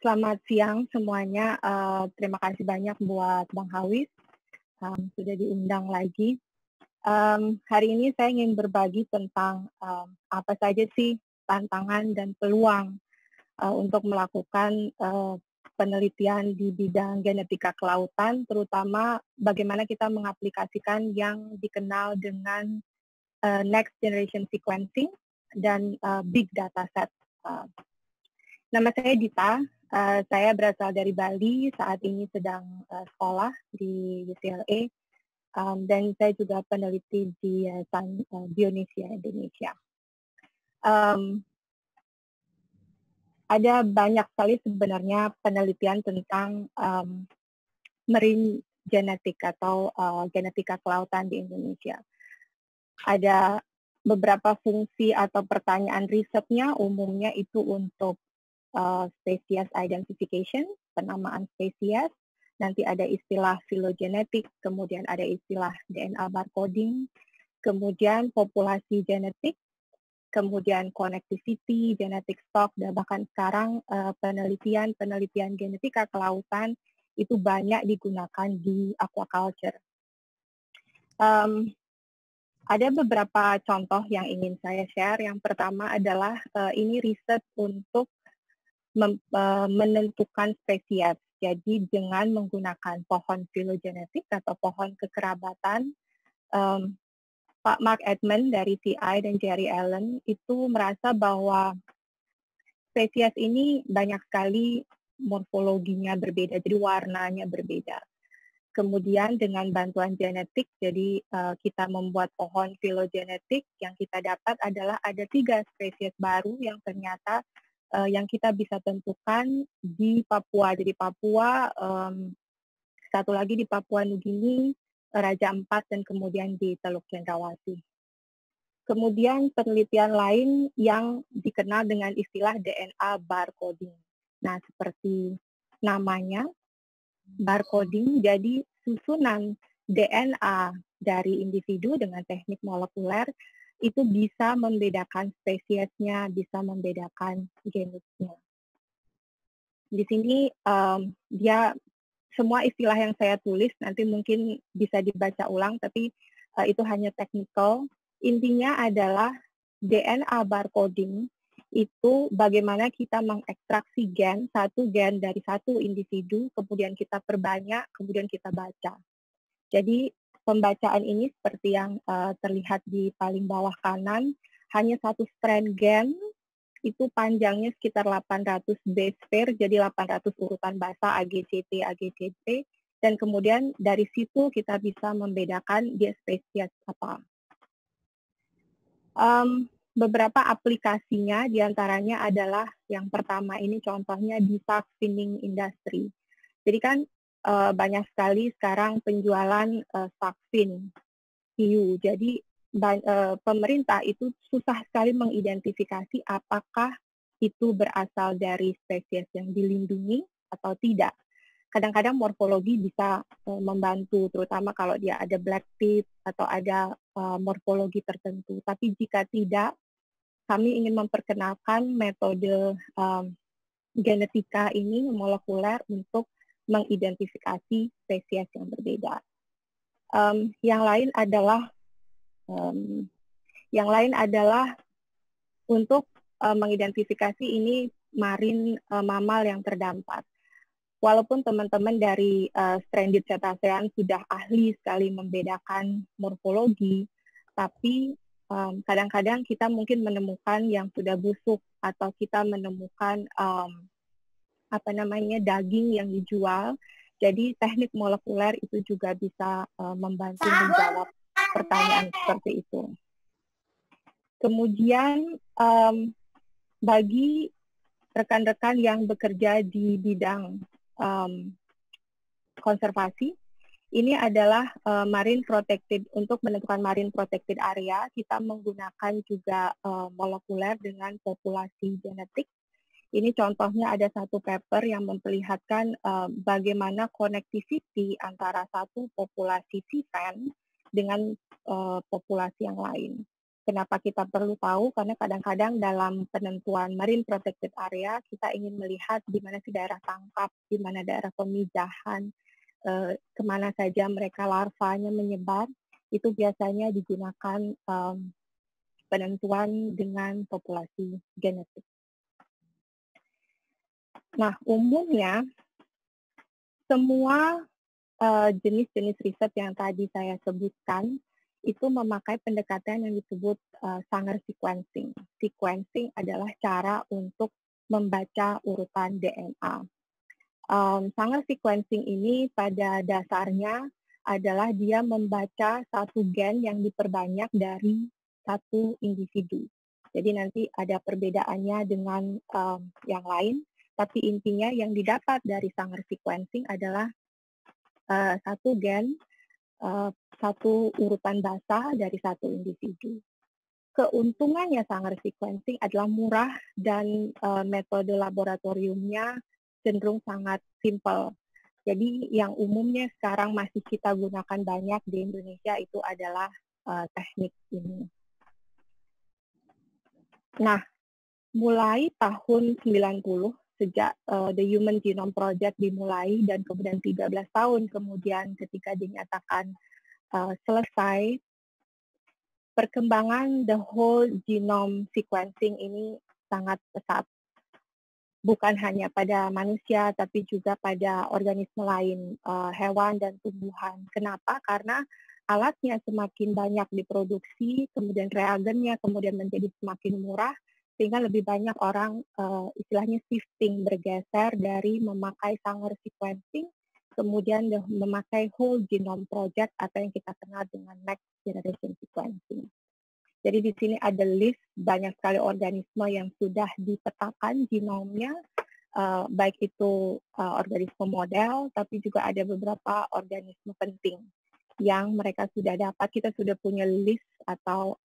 Selamat siang semuanya, terima kasih banyak buat Bang Hawis, sudah diundang lagi. Hari ini saya ingin berbagi tentang, apa saja sih tantangan dan peluang, untuk melakukan, penelitian di bidang genetika kelautan, terutama bagaimana kita mengaplikasikan yang dikenal dengan, next generation sequencing dan, big data set. Eee, Nama saya Dita, saya berasal dari Bali, saat ini sedang, sekolah di UCLA, dan saya juga peneliti di Yayasan, Bionesia Indonesia. Mmm, ada banyak sekali sebenarnya penelitian tentang, marine genetik atau, genetika kelautan di Indonesia. Ada beberapa fungsi atau pertanyaan risetnya umumnya itu untuk species identification, penamaan spesies, nanti ada istilah filogenetik, kemudian ada istilah DNA barcoding, kemudian populasi genetik, kemudian connectivity, genetic stock, dan bahkan sekarang penelitian genetika kelautan itu banyak digunakan di aquaculture. Um, ada beberapa contoh yang ingin saya share. Yang pertama adalah ini riset untuk menentukan spesies. Jadi dengan menggunakan pohon filogenetik atau pohon kekerabatan, um, Pak Mark Edmund dari CI dan Jerry Allen itu merasa bahwa spesies ini banyak sekali morfologinya berbeda, jadi warnanya berbeda. Kemudian dengan bantuan genetik, jadi kita membuat pohon filogenetik, yang kita dapat adalah ada 3 spesies baru yang ternyata yang kita bisa tentukan di Papua. Jadi Papua, satu lagi di Papua Nugini, Raja Ampat, dan kemudian di Teluk Cendrawasih. Kemudian penelitian lain yang dikenal dengan istilah DNA barcoding. Nah, seperti namanya, barcoding jadi susunan DNA dari individu dengan teknik molekuler itu bisa membedakan spesiesnya, bisa membedakan genusnya. Di sini dia semua istilah yang saya tulis nanti mungkin bisa dibaca ulang, tapi itu hanya technical. Intinya adalah DNA barcoding itu bagaimana kita mengekstraksi satu gen dari satu individu, kemudian kita perbanyak, kemudian kita baca. Jadi pembacaan ini seperti yang terlihat di paling bawah kanan, hanya satu strand gen itu panjangnya sekitar 800 base pair, jadi 800 urutan basa AGCT, AGCT, dan kemudian dari situ kita bisa membedakan dia spesies apa. Beberapa aplikasinya diantaranya adalah yang pertama ini contohnya di shark finning industry. Jadi kan banyak sekali sekarang penjualan shark fin hiu. Jadi pemerintah itu susah sekali mengidentifikasi apakah itu berasal dari spesies yang dilindungi atau tidak. Kadang-kadang morfologi bisa membantu, terutama kalau dia ada black tip atau ada morfologi tertentu. Tapi jika tidak, kami ingin memperkenalkan metode genetika ini molekuler untuk mengidentifikasi spesies yang berbeda. Yang lain adalah untuk mengidentifikasi ini marine mamal yang terdampar. Walaupun teman-teman dari stranded cetacean sudah ahli sekali membedakan morfologi, tapi kadang-kadang kita mungkin menemukan yang sudah busuk atau kita menemukan daging yang dijual. Jadi teknik molekuler itu juga bisa membantu menjawab pertanyaan seperti itu. Kemudian bagi rekan-rekan yang bekerja di bidang konservasi, ini adalah untuk menentukan marine protected area, kita menggunakan juga molekuler dengan populasi genetik. Ini contohnya ada satu paper yang memperlihatkan bagaimana connectivity antara satu populasi sea fan dengan populasi yang lain. Kenapa kita perlu tahu? Karena kadang-kadang dalam penentuan marine protected area, kita ingin melihat di mana sih daerah tangkap, di mana daerah pemijahan, kemana saja mereka larvanya menyebar. Itu biasanya digunakan penentuan dengan populasi genetik. Nah, umumnya semua jenis-jenis riset yang tadi saya sebutkan itu memakai pendekatan yang disebut Sanger sequencing. Sequencing adalah cara untuk membaca urutan DNA. Sanger sequencing ini pada dasarnya adalah dia membaca satu gen yang diperbanyak dari satu individu. Jadi nanti ada perbedaannya dengan yang lain, tapi intinya yang didapat dari Sanger sequencing adalah satu gen, satu urutan basa dari satu individu. Keuntungannya Sanger sequencing adalah murah dan metode laboratoriumnya cenderung sangat simpel. Jadi yang umumnya sekarang masih kita gunakan banyak di Indonesia itu adalah teknik ini. Nah, mulai tahun 90 sejak The Human Genome Project dimulai dan kemudian 13 tahun kemudian ketika dinyatakan selesai, perkembangan the whole genome sequencing ini sangat pesat. Bukan hanya pada manusia, tapi juga pada organisme lain, hewan dan tumbuhan. Kenapa? Karena alatnya semakin banyak diproduksi, kemudian reagennya kemudian menjadi semakin murah, sehingga lebih banyak orang istilahnya shifting, bergeser dari memakai Sanger sequencing, kemudian memakai whole genome project atau yang kita kenal dengan next generation sequencing. Jadi di sini ada list banyak sekali organisme yang sudah dipetakan genomnya, baik itu organisme model, tapi juga ada beberapa organisme penting yang mereka sudah dapat. Kita sudah punya list atau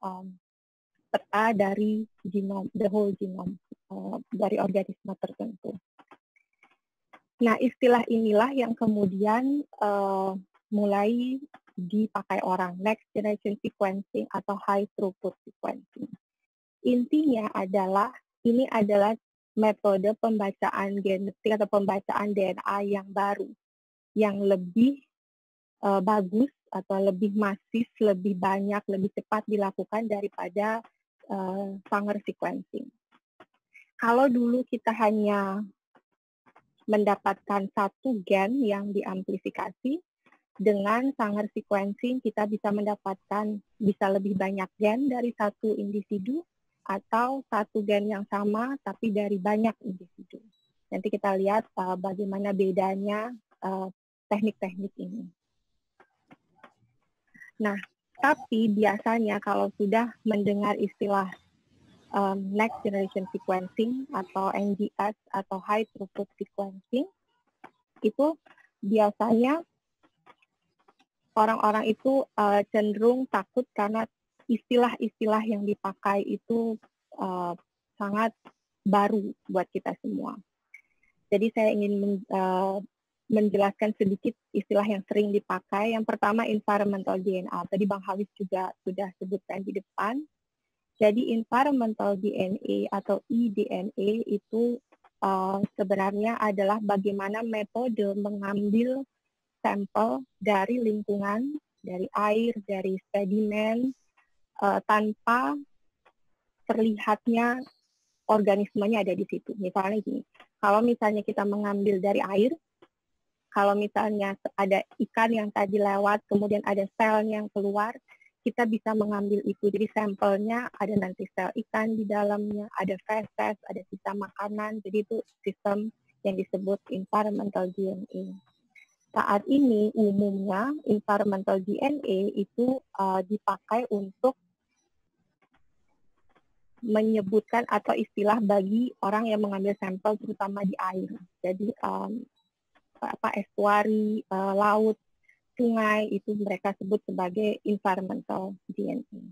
peta dari genome, the whole genome dari organisme tertentu. Nah, istilah inilah yang kemudian mulai dipakai orang, next generation sequencing atau high throughput sequencing. Intinya adalah, ini adalah metode pembacaan genetik atau pembacaan DNA yang baru, yang lebih bagus atau lebih masif, lebih banyak, lebih cepat dilakukan daripada Sanger sequencing. Kalau dulu kita hanya mendapatkan satu gen yang diamplifikasi, dengan Sanger sequencing kita bisa mendapatkan bisa lebih banyak gen dari satu individu atau satu gen yang sama tapi dari banyak individu. Nanti kita lihat bagaimana bedanya teknik-teknik ini. Nah, tapi biasanya kalau sudah mendengar istilah next generation sequencing atau NGS atau high throughput sequencing, itu biasanya orang-orang itu cenderung takut karena istilah-istilah yang dipakai itu sangat baru buat kita semua. Jadi saya ingin menjelaskan sedikit istilah yang sering dipakai. Yang pertama environmental DNA. Tadi Bang Halis juga sudah sebutkan di depan. Jadi environmental DNA atau eDNA itu sebenarnya adalah bagaimana metode mengambil sampel dari lingkungan, dari air, dari sedimen, tanpa terlihatnya organismenya ada di situ. Misalnya gini, kalau misalnya kita mengambil dari air, kalau misalnya ada ikan yang tadi lewat, kemudian ada selnya yang keluar, kita bisa mengambil itu. Jadi sampelnya ada nanti sel ikan di dalamnya, ada feses, ada sisa makanan. Jadi itu sistem yang disebut environmental DNA. Saat ini umumnya environmental DNA itu dipakai untuk menyebutkan atau istilah bagi orang yang mengambil sampel terutama di air. Jadi estuari, laut, sungai itu mereka sebut sebagai environmental DNA.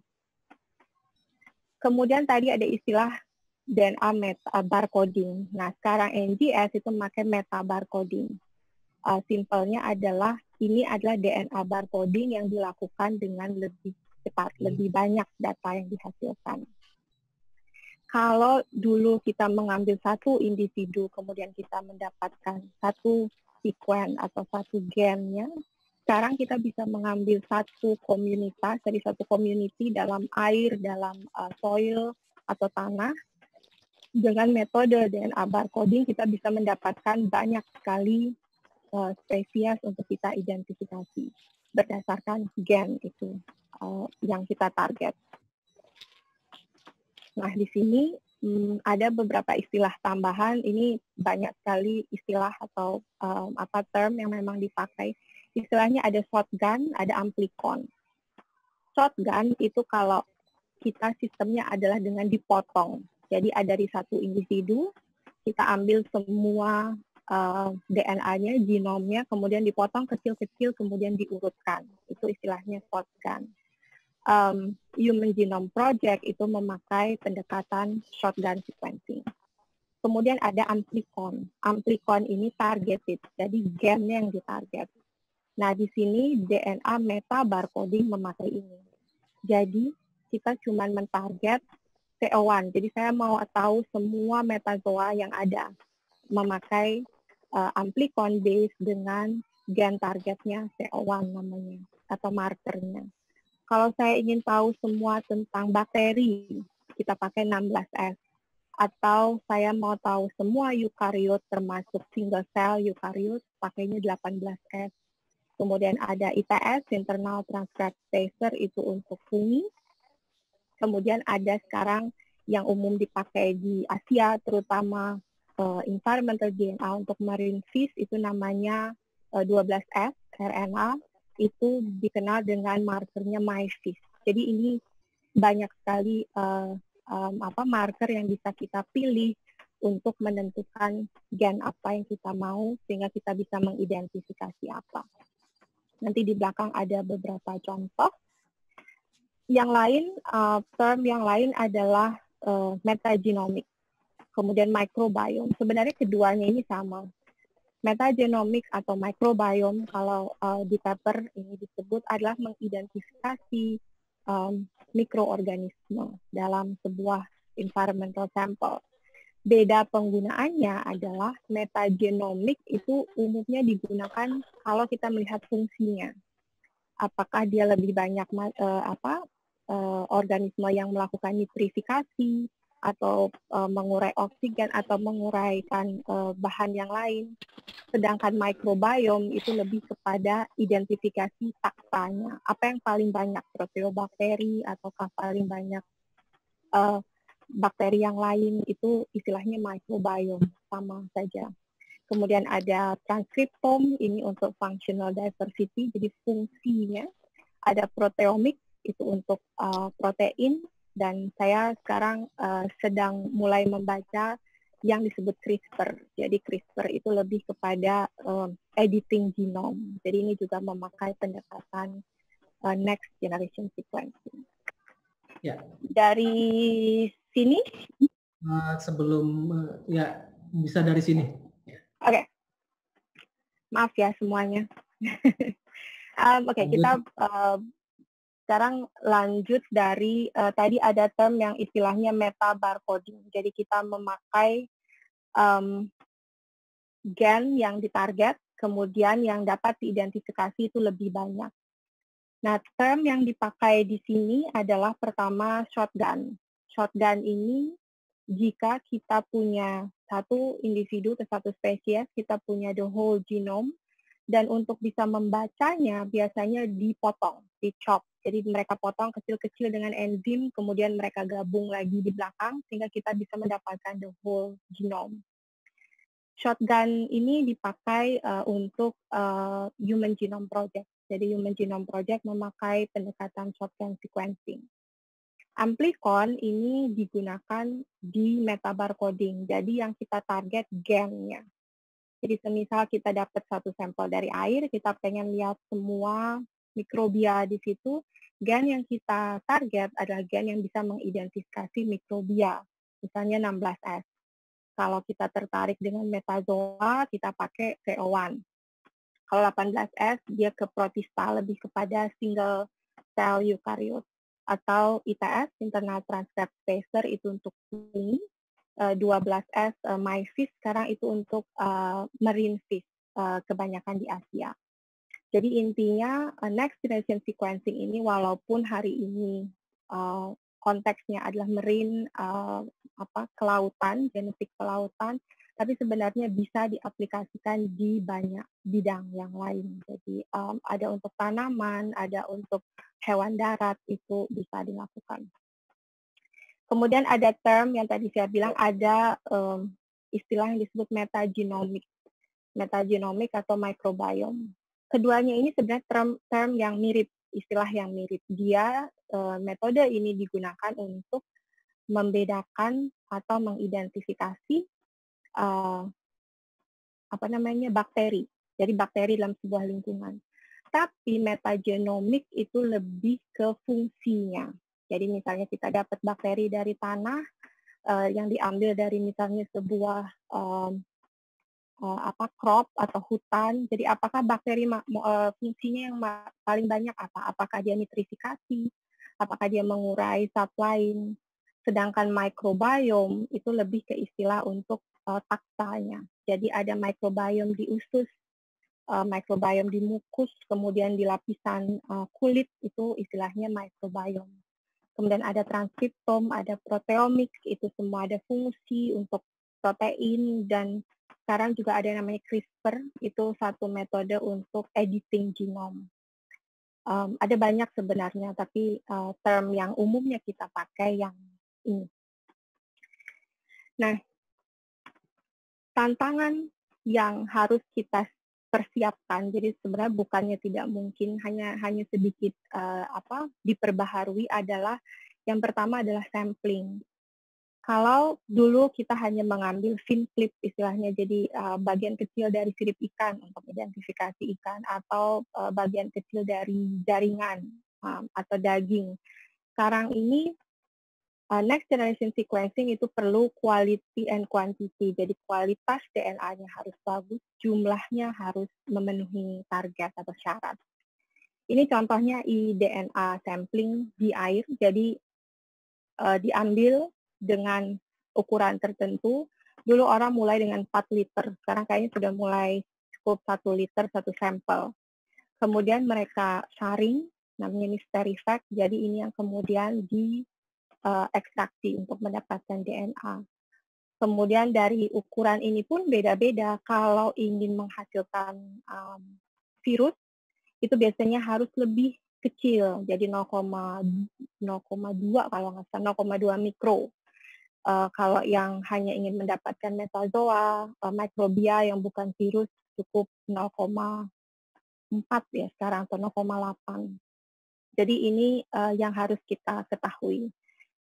Kemudian tadi ada istilah DNA meta barcoding. Nah, sekarang NGS itu memakai meta barcoding. Simpelnya adalah ini adalah DNA barcoding yang dilakukan dengan lebih cepat, lebih banyak data yang dihasilkan. Kalau dulu kita mengambil satu individu, kemudian kita mendapatkan satu sekuen atau satu gennya, sekarang kita bisa mengambil satu komunitas dari satu community dalam air, dalam soil atau tanah. Dengan metode DNA barcoding kita bisa mendapatkan banyak sekali spesies untuk kita identifikasi berdasarkan gen itu yang kita target. Nah, di sini ada beberapa istilah tambahan. Ini banyak sekali istilah atau term yang memang dipakai. Istilahnya ada shotgun, ada amplicon. Shotgun itu kalau kita sistemnya adalah dengan dipotong. Jadi ada dari satu individu, kita ambil semua DNA-nya, genomnya, kemudian dipotong kecil-kecil, kemudian diurutkan. Itu istilahnya shotgun. Human Genome Project itu memakai pendekatan shotgun sequencing. Kemudian ada amplicon. Amplicon ini targeted, jadi gennya yang ditarget. Nah, di sini DNA meta barcoding memakai ini. Jadi, kita cuma mentarget CO1. Jadi, saya mau tahu semua metazoa yang ada. Memakai amplicon base dengan gen targetnya CO1 namanya, atau markernya. Kalau saya ingin tahu semua tentang bakteri, kita pakai 16S. Atau saya mau tahu semua eukariot termasuk single cell eukariot, pakainya 18S. Kemudian ada ITS, internal transcript tracer, itu untuk fungi. Kemudian ada sekarang yang umum dipakai di Asia, terutama environmental DNA untuk marine fish, itu namanya 12S, RNA. Itu dikenal dengan markernya MyFish. Jadi ini banyak sekali marker yang bisa kita pilih untuk menentukan gen apa yang kita mau, sehingga kita bisa mengidentifikasi apa. Nanti di belakang ada beberapa contoh. Yang lain, term yang lain adalah metagenomic, kemudian microbiome. Sebenarnya keduanya ini sama. Metagenomic atau microbiome, kalau di paper ini disebut adalah mengidentifikasi mikroorganisme dalam sebuah environmental sample. Beda penggunaannya adalah metagenomic itu umumnya digunakan kalau kita melihat fungsinya. Apakah dia lebih banyak organisme yang melakukan nitrifikasi, atau mengurai oksigen, atau menguraikan bahan yang lain. Sedangkan microbiome itu lebih kepada identifikasi taksanya. Apa yang paling banyak, proteobakteri, ataukah paling banyak bakteri yang lain, itu istilahnya microbiome, sama saja. Kemudian ada transkriptom, ini untuk functional diversity, jadi fungsinya. Ada proteomik, itu untuk protein, dan saya sekarang sedang mulai membaca yang disebut CRISPR. Jadi CRISPR itu lebih kepada editing genome. Jadi ini juga memakai pendekatan next generation sequencing. Ya. Dari sini? Sebelum ya bisa dari sini. Oke. Maaf ya semuanya. Oke, kita sekarang lanjut dari tadi ada term yang istilahnya meta barcoding. Jadi kita memakai gen yang ditarget, kemudian yang dapat diidentifikasi itu lebih banyak. Nah, term yang dipakai di sini adalah pertama shotgun. Shotgun ini jika kita punya satu individu atau satu spesies, kita punya the whole genome, dan untuk bisa membacanya biasanya dipotong, di-chop. Jadi mereka potong kecil-kecil dengan enzim, kemudian mereka gabung lagi di belakang, sehingga kita bisa mendapatkan the whole genome. Shotgun ini dipakai untuk Human Genome Project. Jadi Human Genome Project memakai pendekatan shotgun sequencing. Amplicon ini digunakan di metabarcoding, jadi yang kita target gennya. Jadi semisal kita dapat satu sampel dari air, kita pengen lihat semua mikrobia di situ, gen yang kita target adalah gen yang bisa mengidentifikasi mikrobia, misalnya 16S. Kalau kita tertarik dengan metazoa, kita pakai CO1. Kalau 18S, dia ke protista, lebih kepada single cell eukariot. atau ITS, Internal Transcript Spacer itu untuk ini, 12S MyFish sekarang itu untuk marine fish, kebanyakan di Asia. Jadi intinya next generation sequencing ini walaupun hari ini konteksnya adalah marine kelautan, genetik kelautan, tapi sebenarnya bisa diaplikasikan di banyak bidang yang lain. Jadi ada untuk tanaman, ada untuk hewan darat, itu bisa dilakukan. Kemudian ada term yang tadi saya bilang, ada istilah yang disebut metagenomic atau microbiome. Keduanya ini sebenarnya term yang mirip, istilah yang mirip. Dia metode ini digunakan untuk membedakan atau mengidentifikasi bakteri. Jadi bakteri dalam sebuah lingkungan. Tapi metagenomik itu lebih ke fungsinya. Jadi misalnya kita dapat bakteri dari tanah yang diambil dari misalnya sebuah crop atau hutan. Jadi apakah bakteri fungsinya yang paling banyak apa? Apakah dia nitrifikasi? Apakah dia mengurai zat lain? Sedangkan microbiome itu lebih ke istilah untuk taksanya. Jadi ada microbiome di usus, microbiome di mukus, kemudian di lapisan kulit, itu istilahnya microbiome. Kemudian ada transkriptom, ada proteomics, itu semua ada fungsi untuk protein, dan sekarang juga ada yang namanya CRISPR, itu satu metode untuk editing genome. Ada banyak sebenarnya, tapi term yang umumnya kita pakai yang ini. Nah, tantangan yang harus kita persiapkan, jadi sebenarnya bukannya tidak mungkin, hanya sedikit diperbaharui, adalah yang pertama adalah sampling. Kalau dulu kita hanya mengambil fin clip istilahnya, jadi bagian kecil dari sirip ikan untuk identifikasi ikan, atau bagian kecil dari jaringan atau daging. Sekarang ini next generation sequencing itu perlu quality and quantity, jadi kualitas DNA-nya harus bagus, jumlahnya harus memenuhi target atau syarat. Ini contohnya eDNA sampling di air, jadi diambil dengan ukuran tertentu. Dulu orang mulai dengan 4 liter, sekarang kayaknya sudah mulai cukup 1 liter satu sampel. Kemudian mereka saring, namanya Mysterifect, jadi ini yang kemudian ekstraksi untuk mendapatkan DNA. Kemudian dari ukuran ini pun beda-beda. Kalau ingin menghasilkan virus, itu biasanya harus lebih kecil, jadi 0,2 kalau nggak salah, 0,2 mikro. Kalau yang hanya ingin mendapatkan metazoa, mikrobia yang bukan virus, cukup 0,4 ya sekarang, atau 0,8. Jadi ini yang harus kita ketahui.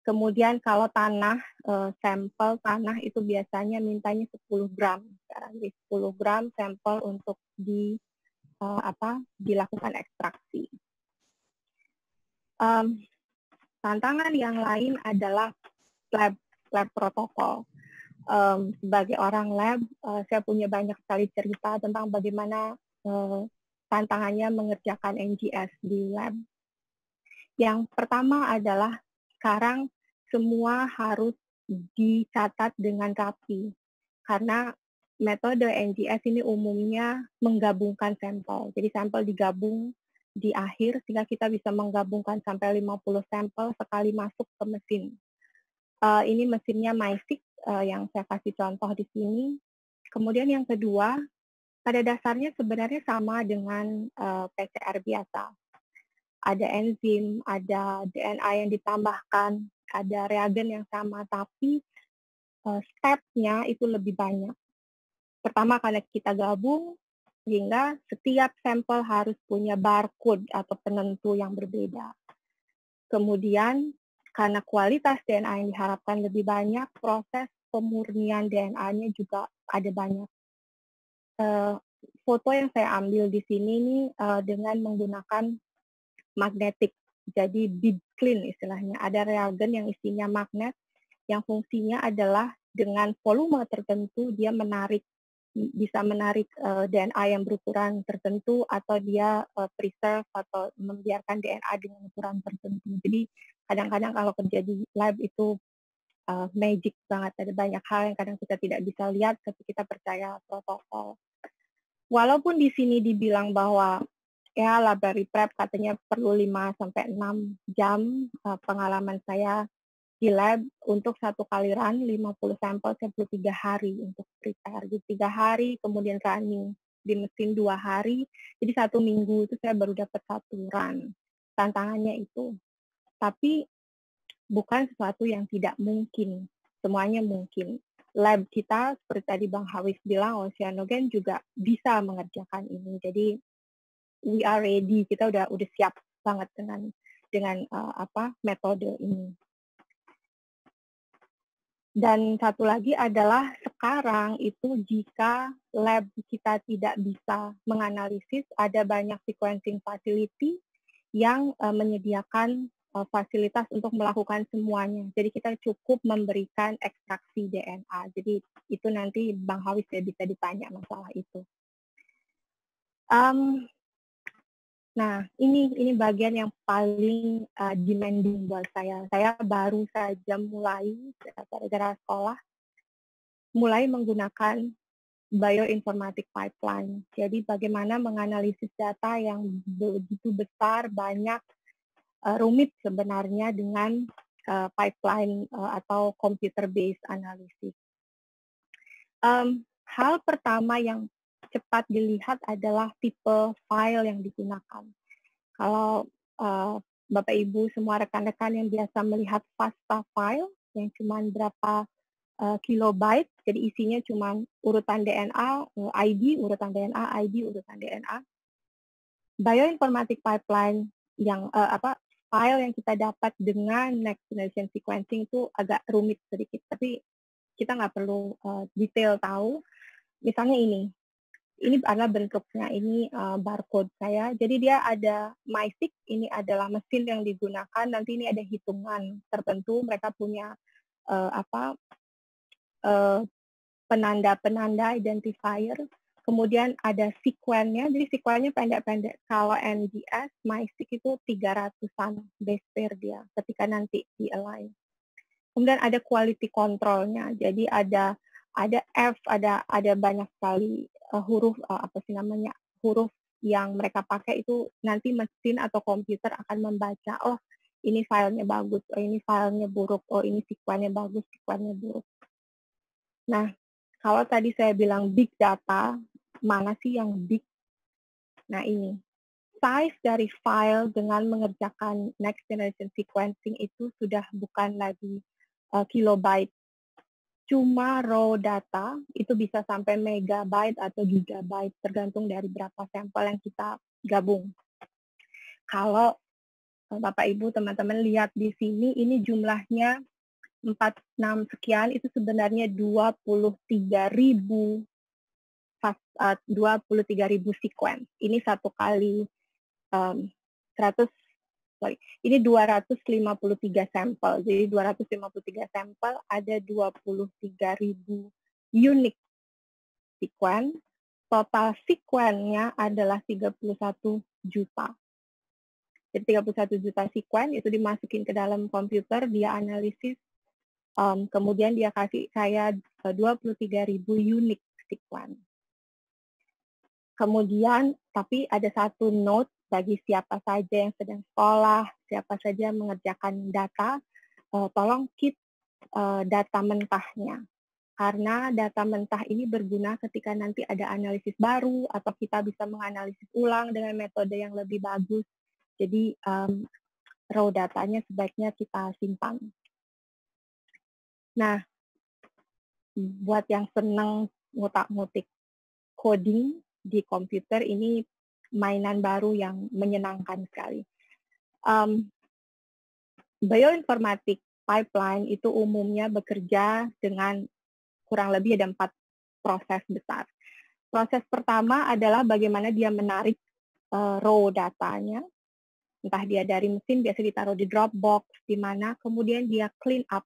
Kemudian kalau tanah, sampel tanah itu biasanya mintanya 10 gram. Jadi 10 gram sampel untuk dilakukan ekstraksi. Tantangan yang lain adalah lab protokol. Sebagai orang lab, saya punya banyak sekali cerita tentang bagaimana tantangannya mengerjakan NGS di lab. Yang pertama adalah sekarang semua harus dicatat dengan rapi, karena metode NGS ini umumnya menggabungkan sampel. Jadi sampel digabung di akhir sehingga kita bisa menggabungkan sampai 50 sampel sekali masuk ke mesin. Ini mesinnya MyFix yang saya kasih contoh di sini. Kemudian yang kedua, pada dasarnya sebenarnya sama dengan PCR biasa. Ada enzim, ada DNA yang ditambahkan, ada reagen yang sama, tapi step-nya itu lebih banyak. Pertama, karena kita gabung, sehingga setiap sampel harus punya barcode atau penentu yang berbeda. Kemudian, karena kualitas DNA yang diharapkan lebih banyak, proses pemurnian DNA-nya juga ada banyak. Foto yang saya ambil di sini ini dengan menggunakan magnetik, jadi bead clean istilahnya. Ada reagen yang isinya magnet, yang fungsinya adalah dengan volume tertentu dia menarik bisa menarik DNA yang berukuran tertentu atau dia preserve atau membiarkan DNA dengan ukuran tertentu. Jadi kadang-kadang kalau kerja di lab itu magic banget, ada banyak hal yang kadang kita tidak bisa lihat tapi kita percaya protokol. Walaupun di sini dibilang bahwa ya library prep katanya perlu 5 sampai 6 jam, pengalaman saya di lab untuk satu kali run 50 sampel 3 hari untuk prepare. Jadi 3 hari, kemudian running di mesin 2 hari, jadi 1 minggu itu saya baru dapat 1 run. Tantangannya itu. Tapi bukan sesuatu yang tidak mungkin, semuanya mungkin. Lab kita, seperti tadi Bang Hawis bilang, Oceanogen juga bisa mengerjakan ini. Jadi we are ready, kita udah siap banget dengan metode ini. Dan satu lagi adalah sekarang itu jika lab kita tidak bisa menganalisis, ada banyak sequencing facility yang menyediakan fasilitas untuk melakukan semuanya. Jadi kita cukup memberikan ekstraksi DNA. Jadi itu nanti Bang Hawis ya bisa ditanya masalah itu. Nah, ini bagian yang paling demanding buat saya. Saya baru saja mulai gara-gara sekolah mulai menggunakan bioinformatic pipeline. Jadi bagaimana menganalisis data yang begitu besar, banyak, rumit sebenarnya dengan pipeline atau computer based analysis. Hal pertama yang cepat dilihat adalah tipe file yang digunakan. Kalau Bapak Ibu semua rekan-rekan yang biasa melihat FASTA file yang cuma berapa kilobyte, jadi isinya cuma urutan DNA, ID, urutan DNA, ID, urutan DNA. Bioinformatic pipeline yang file yang kita dapat dengan next generation sequencing itu agak rumit sedikit, tapi kita nggak perlu detail tahu. Misalnya ini adalah bentuknya, ini barcode saya. Jadi dia ada MySeq, ini adalah mesin yang digunakan. Nanti ini ada hitungan tertentu. Mereka punya penanda-penanda identifier. Kemudian ada sequence-nya. Jadi sequence-nya pendek-pendek. Kalau NGS, MySeq itu 300-an base pair dia ketika nanti di align. Kemudian ada quality control-nya. Jadi ada F, ada banyak sekali huruf huruf yang mereka pakai itu nanti mesin atau komputer akan membaca, oh ini filenya bagus, oh ini filenya buruk, oh ini sequence-nya bagus, sequence-nya buruk. Nah, kalau tadi saya bilang big data, mana sih yang big? Nah ini, size dari file dengan mengerjakan next generation sequencing itu sudah bukan lagi kilobyte. Cuma raw data itu bisa sampai megabyte atau gigabyte, tergantung dari berapa sampel yang kita gabung. Kalau Bapak Ibu teman-teman lihat di sini, ini jumlahnya 46 sekian, itu sebenarnya 23.000 sequence. Ini satu kali 100 ini 253 sampel. Jadi 253 sampel ada 23.000 unique sequence. Total sequence-nya adalah 31 juta. Jadi 31 juta sequence itu dimasukin ke dalam komputer, dia analisis, kemudian dia kasih saya 23.000 unique sequence. Kemudian, tapi ada satu note bagi siapa saja yang sedang sekolah, siapa saja yang mengerjakan data, tolong keep data mentahnya. Karena data mentah ini berguna ketika nanti ada analisis baru, atau kita bisa menganalisis ulang dengan metode yang lebih bagus. Jadi, raw datanya sebaiknya kita simpan. Nah, buat yang senang ngutak-ngutik coding di komputer, ini mainan baru yang menyenangkan sekali. Bioinformatic pipeline itu umumnya bekerja dengan kurang lebih ada 4 proses besar. Proses pertama adalah bagaimana dia menarik raw datanya, entah dia dari mesin, biasa ditaruh di Dropbox, di mana kemudian dia clean up.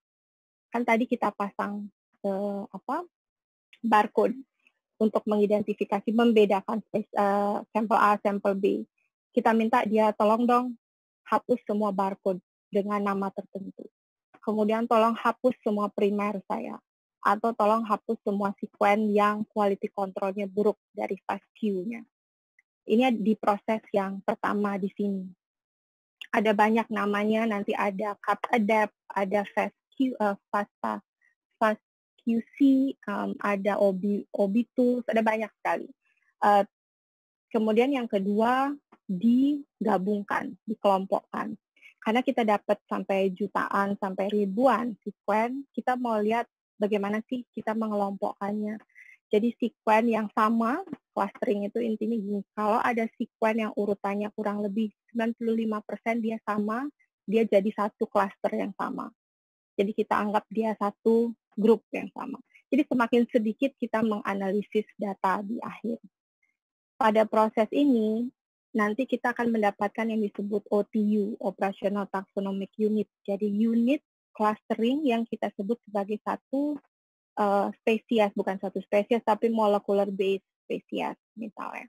Kan tadi kita pasang barcode. untuk mengidentifikasi, membedakan sampel A, sampel B. Kita minta dia tolong dong hapus semua barcode dengan nama tertentu. Kemudian tolong hapus semua primer saya. Atau tolong hapus semua sekuen yang quality control-nya buruk dari FASTQ-nya. Ini di proses yang pertama di sini. Ada banyak namanya, nanti ada CapAdapt, ada FastQC, ada OB Tools, ada banyak sekali. Kemudian yang kedua, digabungkan, dikelompokkan. Karena kita dapat sampai jutaan, sampai ribuan sekuen, kita mau lihat bagaimana sih kita mengelompokkannya. Jadi sekuen yang sama, clustering itu intinya gini, kalau ada sekuen yang urutannya kurang lebih 95% dia sama, dia jadi satu cluster yang sama. Jadi kita anggap dia satu grup yang sama. Jadi semakin sedikit kita menganalisis data di akhir. Pada proses ini, nanti kita akan mendapatkan yang disebut OTU, Operational Taxonomic Unit. Jadi unit clustering yang kita sebut sebagai satu spesies, bukan satu spesies, tapi molecular based spesies misalnya.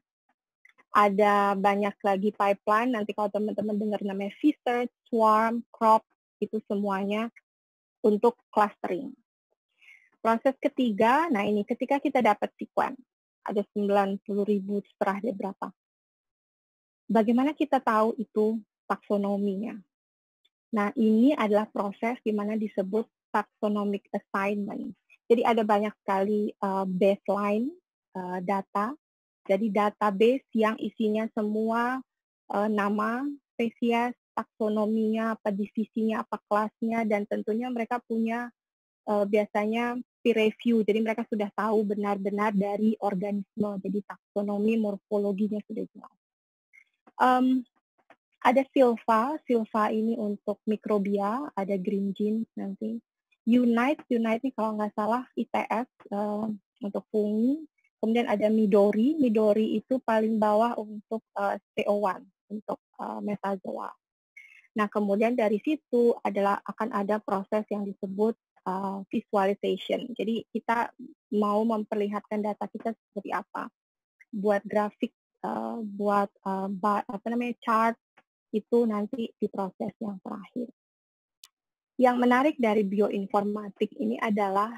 Ada banyak lagi pipeline, nanti kalau teman-teman dengar namanya V-Search, Swarm, Crop, itu semuanya untuk clustering. Proses ketiga, nah ini ketika kita dapat sekuen, ada 90.000 terserah deh berapa. Bagaimana kita tahu itu taksonominya? Nah, ini adalah proses di mana disebut taxonomic assignment. Jadi ada banyak sekali baseline data. Jadi database yang isinya semua nama spesies, taksonominya, apa divisinya, apa kelasnya, dan tentunya mereka punya biasanya peer review. Jadi mereka sudah tahu benar-benar dari organisme. Jadi taksonomi, morfologinya sudah jelas. Ada Silva ini untuk mikrobia, ada Green Genes nanti. Unite ini kalau nggak salah ITS untuk fungi. Kemudian ada Midori itu paling bawah untuk CO1, untuk metazoa. Nah, kemudian dari situ akan ada proses yang disebut visualization. Jadi kita mau memperlihatkan data kita seperti apa. Buat grafik, buat chart, itu nanti di proses yang terakhir. Yang menarik dari bioinformatik ini adalah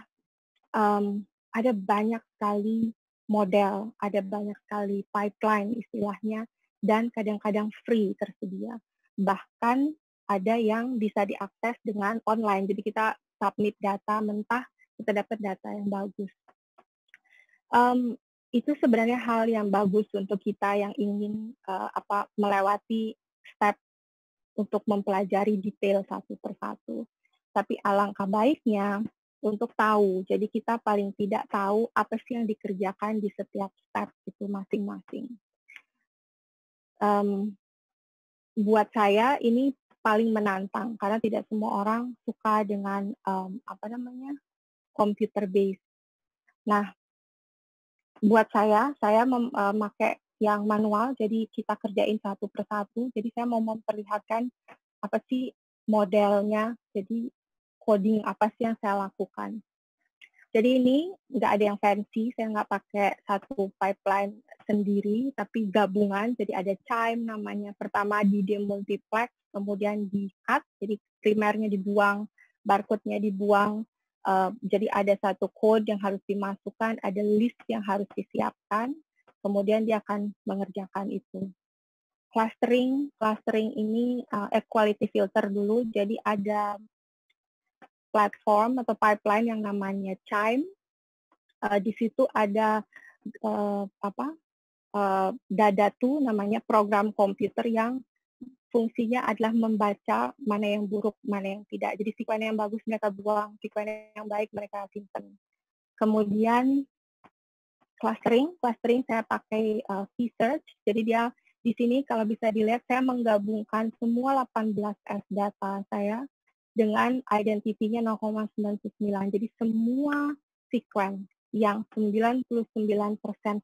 ada banyak sekali model, ada banyak sekali pipeline istilahnya, dan kadang-kadang free tersedia. Bahkan ada yang bisa diakses dengan online, jadi kita submit data mentah, kita dapat data yang bagus. Itu sebenarnya hal yang bagus untuk kita yang ingin melewati step untuk mempelajari detail satu persatu. Tapi alangkah baiknya untuk tahu. Jadi kita paling tidak tahu apa sih yang dikerjakan di setiap step itu masing-masing. Buat saya ini paling menantang karena tidak semua orang suka dengan computer based. Nah, buat saya memakai yang manual, jadi kita kerjain satu persatu. Jadi saya mau memperlihatkan apa sih modelnya, jadi coding apa sih yang saya lakukan. Jadi ini nggak ada yang fancy, saya nggak pakai satu pipeline sendiri, tapi gabungan. Jadi ada Chime namanya, pertama di demultiplex, kemudian di cut, jadi primernya dibuang, barcode-nya dibuang. Jadi ada satu code yang harus dimasukkan, ada list yang harus disiapkan, kemudian dia akan mengerjakan itu. Clustering ini quality filter dulu, jadi ada platform atau pipeline yang namanya Chime. Di situ ada Dadatu namanya program komputer yang fungsinya adalah membaca mana yang buruk, mana yang tidak. Jadi sekuen yang bagus mereka buang, sekuen yang baik mereka simpan. Kemudian clustering saya pakai V-Search. Jadi dia di sini kalau bisa dilihat saya menggabungkan semua 18S data saya dengan identity-nya 0,99. Jadi semua sekuen yang 99%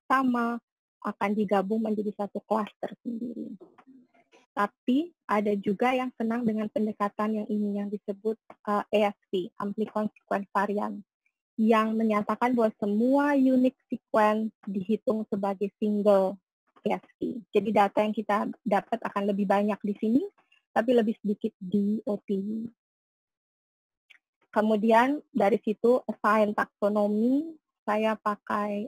sama akan digabung menjadi satu cluster sendiri. Tapi ada juga yang senang dengan pendekatan yang ini yang disebut ASV, Amplicon Sequence Variant. yang menyatakan bahwa semua unique sequence dihitung sebagai single CSV. Jadi data yang kita dapat akan lebih banyak di sini, tapi lebih sedikit di OTW. Kemudian dari situ assign taksonomi, saya pakai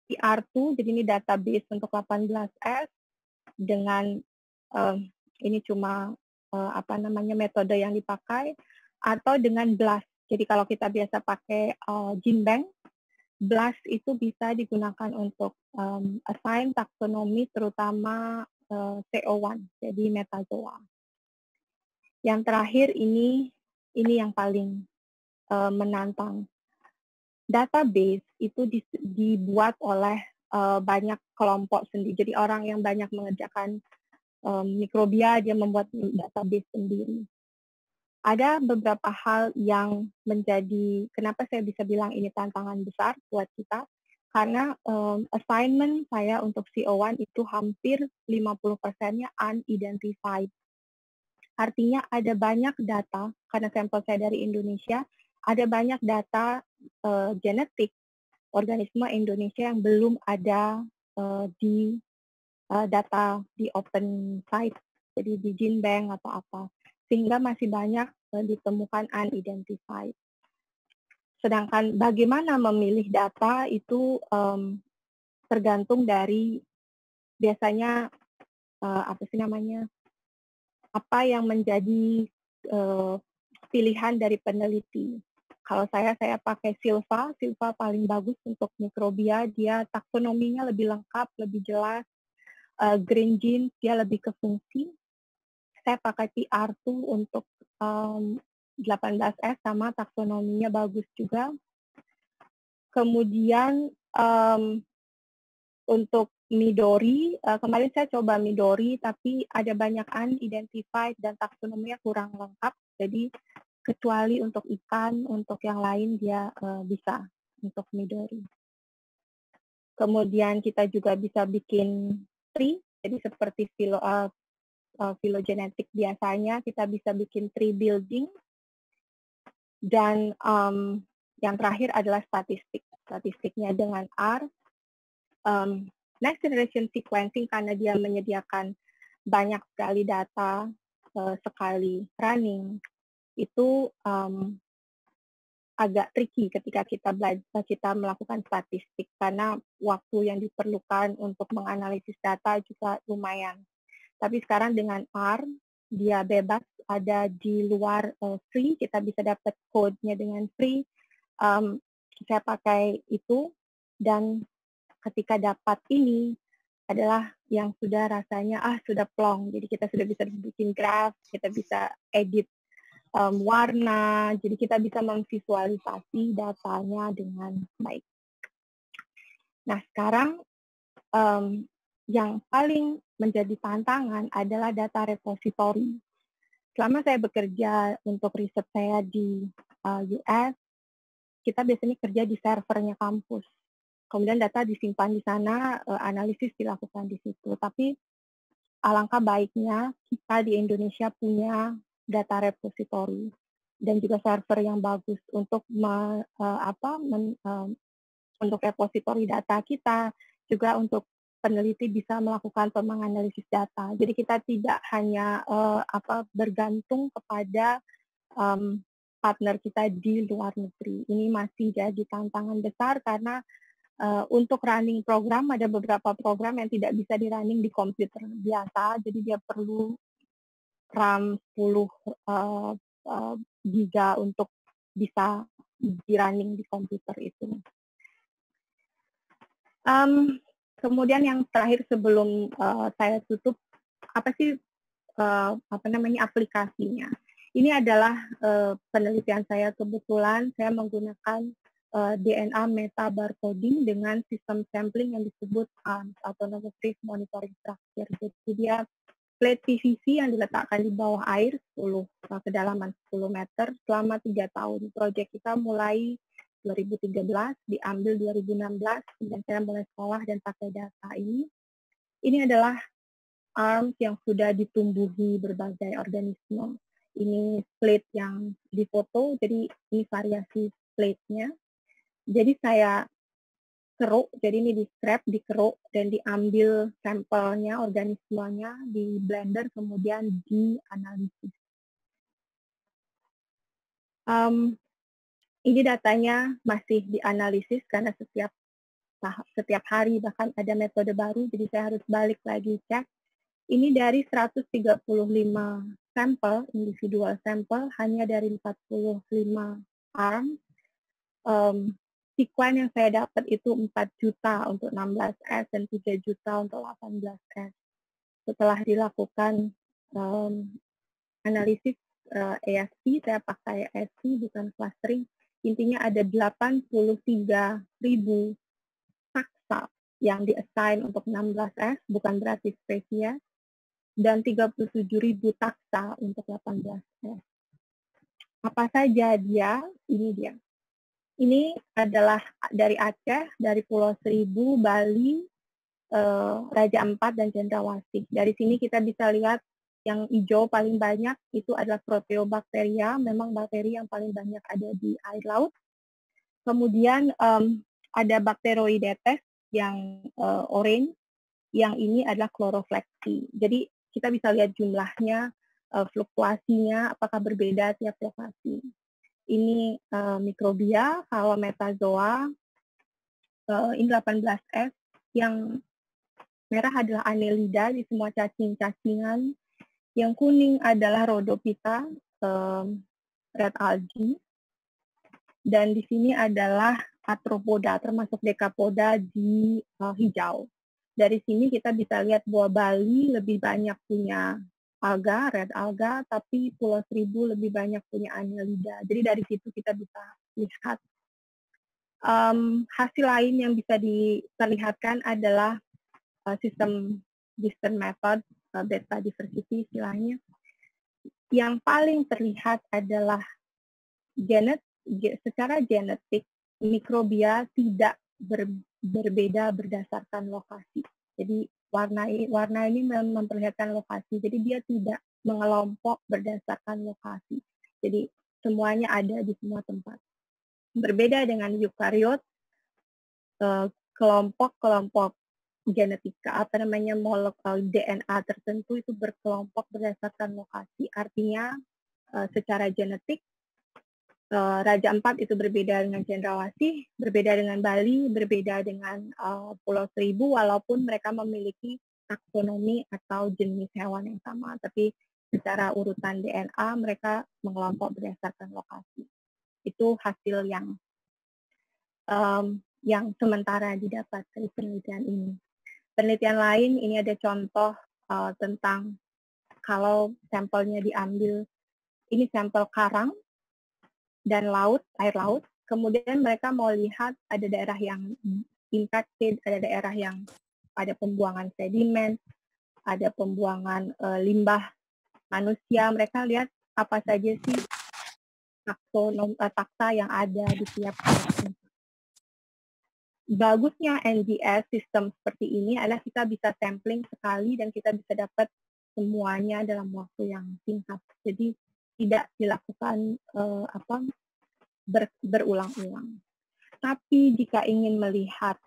PR2, jadi ini database untuk 18S dengan ini cuma metode yang dipakai, atau dengan BLAST. Jadi kalau kita biasa pakai GenBank, BLAST itu bisa digunakan untuk assign taksonomi terutama CO1, jadi metazoa. Yang terakhir ini yang paling menantang. Database itu dibuat oleh banyak kelompok sendiri. Jadi orang yang banyak mengerjakan mikrobia, dia membuat database sendiri. Ada beberapa hal yang menjadi, kenapa saya bisa bilang ini tantangan besar buat kita, karena assignment saya untuk CO1 itu hampir 50%-nya unidentified. Artinya ada banyak data, karena sampel saya dari Indonesia, ada banyak data genetik organisme Indonesia yang belum ada di data di open site, jadi di GenBank atau apa, sehingga masih banyak ditemukan unidentified. Sedangkan bagaimana memilih data itu tergantung dari biasanya apa yang menjadi pilihan dari peneliti. Kalau saya pakai Silva paling bagus untuk mikrobia, dia taksonominya lebih lengkap, lebih jelas. Green Gene dia lebih ke fungsi. Saya pakai PR2 untuk 18S sama taksonominya bagus juga. Kemudian untuk Midori, kemarin saya coba Midori, tapi ada banyak unidentified dan taksonominya kurang lengkap. Jadi kecuali untuk ikan, untuk yang lain dia bisa untuk Midori. Kemudian kita juga bisa bikin tree, jadi seperti filogenetik biasanya, kita bisa bikin tree building. Dan yang terakhir adalah statistiknya dengan R. Next generation sequencing karena dia menyediakan banyak sekali data sekali running, itu agak tricky ketika kita melakukan statistik karena waktu yang diperlukan untuk menganalisis data juga lumayan. Tapi sekarang dengan R, dia bebas ada di luar free, kita bisa dapat code-nya dengan free. Saya pakai itu, dan ketika dapat ini adalah yang sudah rasanya sudah plong. Jadi kita sudah bisa bikin graph, kita bisa edit warna, jadi kita bisa memvisualisasi datanya dengan baik. Nah sekarang yang paling menjadi tantangan adalah data repository. Selama saya bekerja untuk riset saya di US, kita biasanya kerja di servernya kampus. Kemudian data disimpan di sana, analisis dilakukan di situ. Tapi alangkah baiknya kita di Indonesia punya data repository dan juga server yang bagus untuk untuk repository data kita, juga untuk peneliti bisa melakukan menganalisis data. Jadi kita tidak hanya bergantung kepada partner kita di luar negeri. Ini masih jadi tantangan besar karena untuk running program, ada beberapa program yang tidak bisa di-running di komputer biasa, jadi dia perlu RAM 10 giga untuk bisa di-running di komputer itu. Kemudian yang terakhir sebelum saya tutup, apa sih aplikasinya? Ini adalah penelitian saya, kebetulan saya menggunakan DNA meta barcoding dengan sistem sampling yang disebut Autonomous Reef Monitoring Structure. Jadi dia plate PVC yang diletakkan di bawah air kedalaman 10 meter selama 3 tahun. Proyek kita mulai 2013, diambil 2016, dan saya mulai sekolah dan pakai data ini. Ini adalah arms yang sudah ditumbuhi berbagai organisme. Ini plate yang difoto, jadi ini variasi plate-nya. Jadi saya keruk, jadi ini di-scrap, dikeruk, dan diambil sampelnya, organismenya, di blender, kemudian dianalisis. Ini datanya masih dianalisis karena setiap hari bahkan ada metode baru, jadi saya harus balik lagi cek. Ini dari 135 sampel, individual sampel, hanya dari 45 arm. Sekuen yang saya dapat itu 4 juta untuk 16S dan 3 juta untuk 18S. Setelah dilakukan analisis AST, saya pakai AST bukan clustering, intinya ada 83.000 taksa yang di-assign untuk 16S, bukan berarti spesies, dan 37.000 taksa untuk 18S. Apa saja dia? Ini dia. Ini adalah dari Aceh, dari Pulau Seribu, Bali, Raja Ampat, dan Cendrawasih. Dari sini kita bisa lihat yang hijau paling banyak itu adalah Proteobacteria, memang bakteri yang paling banyak ada di air laut. Kemudian ada Bacteroidetes yang orange, yang ini adalah Chloroflexi. Jadi kita bisa lihat jumlahnya, fluktuasinya, apakah berbeda tiap lokasi. Ini mikrobia, kalau metazoa, ini 18S, yang merah adalah Annelida di semua cacing-cacingan, yang kuning adalah Rhodophyta, red algae, dan di sini adalah Arthropoda, termasuk Decapoda di hijau. Dari sini kita bisa lihat bahwa Bali lebih banyak punya alga, red alga, tapi Pulau Seribu lebih banyak punya Annelida. Jadi dari situ kita bisa lihat. Hasil lain yang bisa diperlihatkan adalah sistem distant method, beta diversity istilahnya. Yang paling terlihat adalah secara genetik, mikrobia tidak berbeda berdasarkan lokasi. Jadi warna ini memperlihatkan lokasi, jadi dia tidak mengelompok berdasarkan lokasi. Jadi semuanya ada di semua tempat. Berbeda dengan eukariot, kelompok-kelompok genetika, molekul DNA tertentu itu berkelompok berdasarkan lokasi. Artinya secara genetik, Raja Ampat itu berbeda dengan Cendrawasih, berbeda dengan Bali, berbeda dengan Pulau Seribu, walaupun mereka memiliki taksonomi atau jenis hewan yang sama, tapi secara urutan DNA mereka mengelompok berdasarkan lokasi. Itu hasil yang sementara didapat dari penelitian ini. Penelitian lain, ini ada contoh tentang kalau sampelnya diambil, ini sampel karang dan air laut, kemudian mereka mau lihat ada daerah yang impacted, ada daerah yang ada pembuangan sedimen, ada pembuangan limbah manusia, mereka lihat apa saja sih taksa yang ada di tiap daerah. Bagusnya NGS sistem seperti ini adalah kita bisa sampling sekali dan kita bisa dapat semuanya dalam waktu yang singkat. Jadi tidak dilakukan berulang-ulang. Tapi jika ingin melihat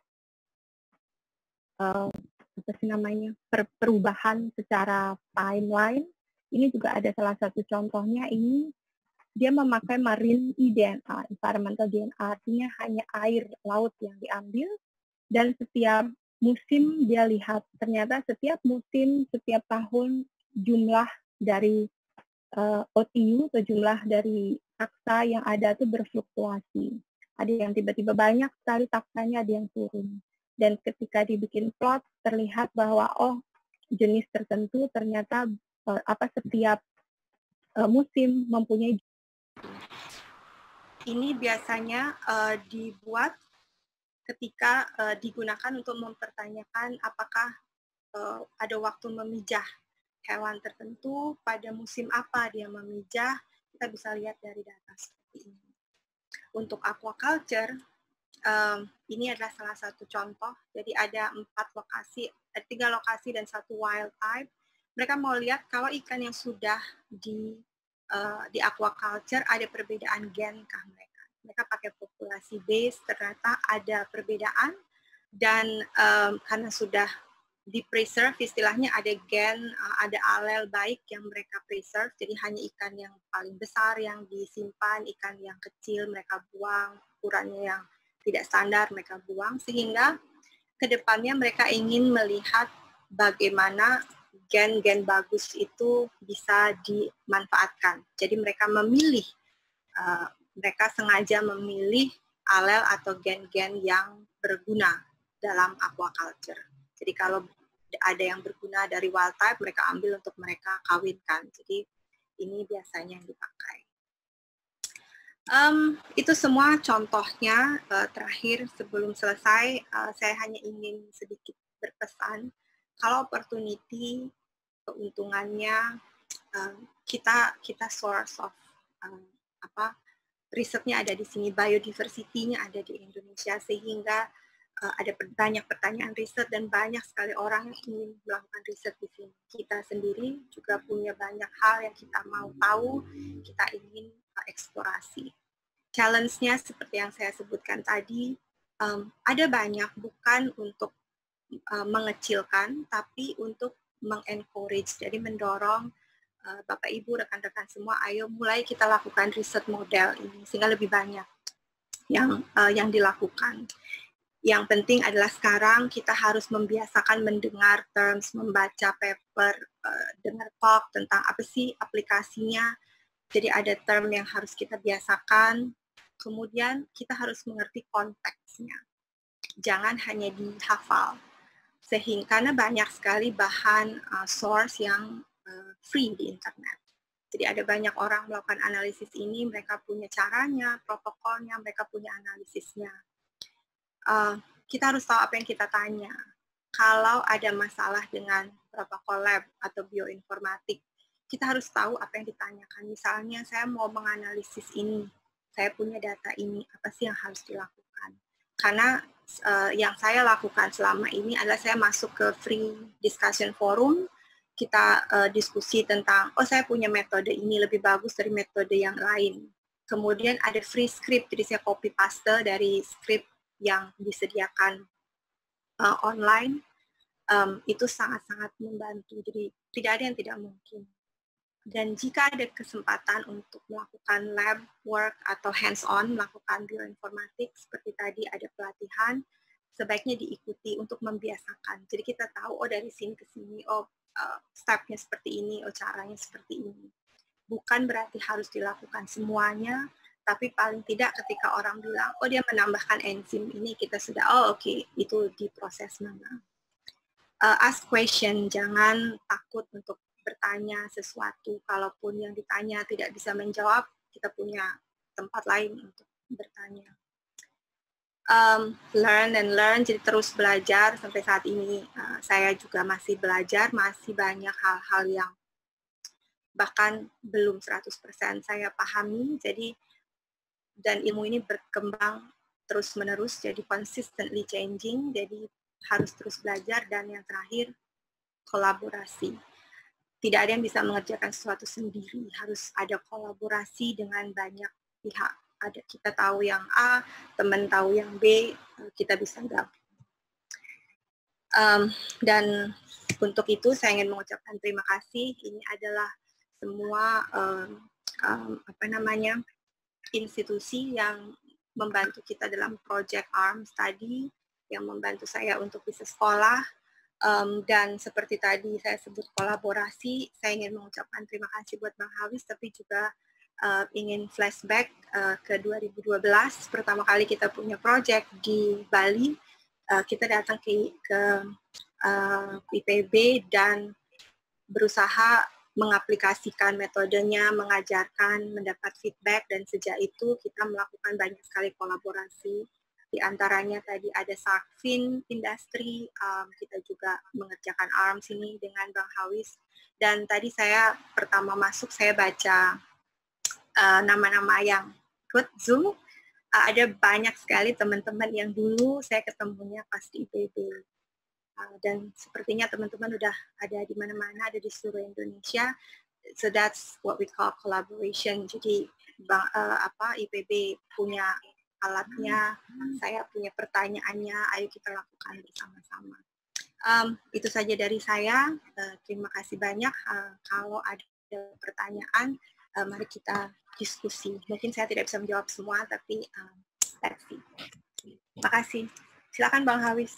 perubahan secara timeline, ini juga ada salah satu contohnya. Ini dia memakai marine DNA, environmental DNA, artinya hanya air laut yang diambil, dan setiap musim dia lihat, ternyata setiap musim, setiap tahun jumlah dari OTU atau jumlah dari taksa yang ada itu berfluktuasi. Ada yang tiba-tiba banyak sekali taksanya, ada yang turun. Dan ketika dibikin plot, terlihat bahwa jenis tertentu ternyata setiap musim mempunyai. Ini biasanya dibuat ketika digunakan untuk mempertanyakan apakah ada waktu memijah hewan tertentu, pada musim apa dia memijah, kita bisa lihat dari data seperti ini. Untuk aquaculture, ini adalah salah satu contoh. Jadi ada 3 lokasi dan 1 wild type. Mereka mau lihat kalau ikan yang sudah di aquaculture ada perbedaan gen kah mereka. mereka pakai populasi base, ternyata ada perbedaan, dan karena sudah di-preserve, istilahnya ada gen, ada alel baik yang mereka preserve, jadi hanya ikan yang paling besar yang disimpan, ikan yang kecil mereka buang, ukurannya yang tidak standar mereka buang, sehingga kedepannya mereka ingin melihat bagaimana gen-gen bagus itu bisa dimanfaatkan. Jadi mereka memilih, mereka sengaja memilih alel atau gen-gen yang berguna dalam aquaculture. Jadi kalau ada yang berguna dari wild type, mereka ambil untuk mereka kawinkan. Jadi ini biasanya yang dipakai. Itu semua contohnya. Terakhir sebelum selesai, saya hanya ingin sedikit berpesan. Kalau opportunity, keuntungannya, kita source of risetnya ada di sini, biodiversity-nya ada di Indonesia, sehingga ada banyak pertanyaan riset dan banyak sekali orang yang ingin melakukan riset di sini. Kita sendiri juga punya banyak hal yang kita mau tahu, kita ingin eksplorasi. Challenge-nya seperti yang saya sebutkan tadi, ada banyak, bukan untuk mengecilkan, tapi untuk mengencourage, jadi mendorong Bapak Ibu, rekan-rekan semua, ayo mulai kita lakukan riset model ini, sehingga lebih banyak yang dilakukan. Yang penting adalah sekarang kita harus membiasakan mendengar terms, membaca paper, dengar talk tentang apa sih aplikasinya. Jadi ada term yang harus kita biasakan. Kemudian kita harus mengerti konteksnya. Jangan hanya dihafal. Sehingga karena banyak sekali bahan source yang free di internet. Jadi ada banyak orang melakukan analisis ini, mereka punya caranya, protokolnya, mereka punya analisisnya. Kita harus tahu apa yang kita tanya. Kalau ada masalah dengan protokol lab atau bioinformatik, kita harus tahu apa yang ditanyakan. Misalnya saya mau menganalisis ini, saya punya data ini, apa sih yang harus dilakukan? Karena yang saya lakukan selama ini adalah saya masuk ke free discussion forum, kita diskusi tentang, oh saya punya metode ini lebih bagus dari metode yang lain. Kemudian ada free script, jadi saya copy paste dari script yang disediakan online, itu sangat-sangat membantu. Jadi tidak ada yang tidak mungkin. Dan jika ada kesempatan untuk melakukan lab work atau hands-on, melakukan bioinformatik, seperti tadi ada pelatihan, sebaiknya diikuti untuk membiasakan. Jadi kita tahu, oh dari sini ke sini, oh step-nya seperti ini, oh caranya seperti ini. Bukan berarti harus dilakukan semuanya, tapi paling tidak ketika orang bilang, oh dia menambahkan enzim ini, kita sudah, oh oke, itu diproses mana. Ask question, jangan takut untuk bertanya sesuatu, kalaupun yang ditanya tidak bisa menjawab, kita punya tempat lain untuk bertanya. Learn and learn, jadi terus belajar. Sampai saat ini saya juga masih belajar, masih banyak hal-hal yang bahkan belum 100% saya pahami, jadi dan ilmu ini berkembang terus-menerus, jadi consistently changing, jadi harus terus belajar. Dan yang terakhir, kolaborasi. Tidak ada yang bisa mengerjakan sesuatu sendiri, harus ada kolaborasi dengan banyak pihak. Ada kita tahu yang A, teman tahu yang B, kita bisa gabung. Dan untuk itu saya ingin mengucapkan terima kasih. Ini adalah semua institusi yang membantu kita dalam Project ARMS tadi, yang membantu saya untuk bisa sekolah. Dan seperti tadi saya sebut kolaborasi, saya ingin mengucapkan terima kasih buat Bang Hawis, tapi juga ingin flashback ke 2012, pertama kali kita punya project di Bali, kita datang ke IPB dan berusaha mengaplikasikan metodenya, mengajarkan, mendapat feedback, dan sejak itu kita melakukan banyak sekali kolaborasi. Di antaranya tadi ada Sarkfin Industry, kita juga mengerjakan ARMS ini dengan Bang Hawis. Dan tadi saya pertama masuk, saya baca nama-nama yang ikut Zoom. Ada banyak sekali teman-teman yang dulu saya ketemunya pas di IPB. Dan sepertinya teman-teman udah ada di mana-mana, ada di seluruh Indonesia. So that's what we call collaboration. Jadi IPB punya alatnya, saya punya pertanyaannya, ayo kita lakukan bersama-sama. Itu saja dari saya. Terima kasih banyak. Kalau ada pertanyaan, mari kita diskusi. Mungkin saya tidak bisa menjawab semua, tapi let's see. Terima kasih. Silakan Bang Hawis.